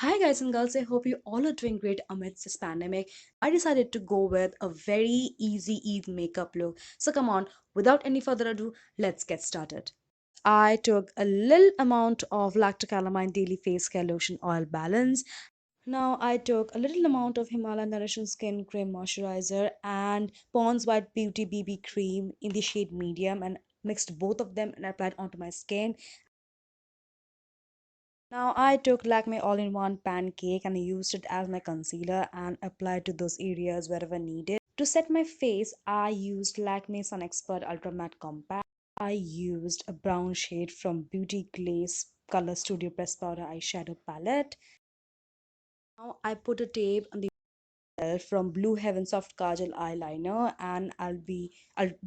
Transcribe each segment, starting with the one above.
Hi guys and girls, I hope you all are doing great amidst this pandemic. I decided to go with a very easy Eid makeup look. So come on, without any further ado, let's get started. I took a little amount of Lacto Calamine Daily Face Care Lotion Oil Balance. Now I took a little amount of Himalaya Nourishing Skin Cream Moisturizer and Pond's White Beauty BB Cream in the shade medium and mixed both of them and applied onto my skin. Now I took Lakme all-in-one pancake and I used it as my concealer and applied to those areas wherever needed. To set my face, I used Lakme Sun Expert Ultra Matte Compact. I used a brown shade from Beauty Glaze Color Studio Press Powder Eyeshadow Palette. Now I put a tape on the from Blue Heaven Soft Kajal eyeliner and I'll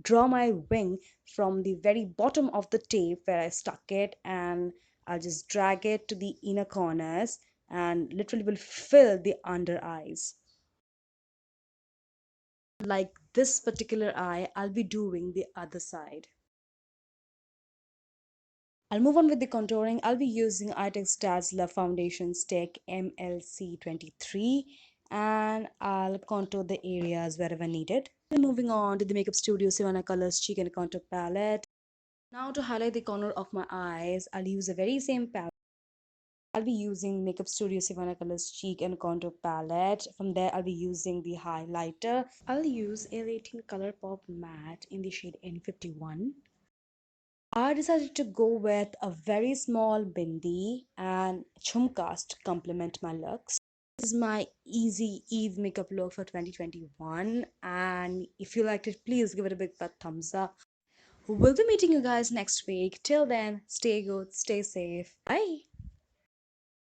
draw my wing from the very bottom of the tape where I stuck it, and I'll just drag it to the inner corners and literally will fill the under eyes. Like this particular eye, I'll be doing the other side. I'll move on with the contouring. I'll be using Eyetex Dazzler Foundation Stick MLC23 and I'll contour the areas wherever needed. Then moving on to the Makeup Studio Sivanna Colors Cheek and Contour Palette. Now to highlight the corner of my eyes, I'll use the very same palette. I'll be using Makeup Studio Sivanna Colors Cheek and Contour Palette. From there, I'll be using the highlighter. I'll use a Color Pop Matte in the shade N51. I decided to go with a very small bindi and chumkas to complement my looks. This is my easy Eid makeup look for 2021, and if you liked it, please give it a big fat thumbs up. We'll be meeting you guys next week. Till then, stay good, stay safe. Bye.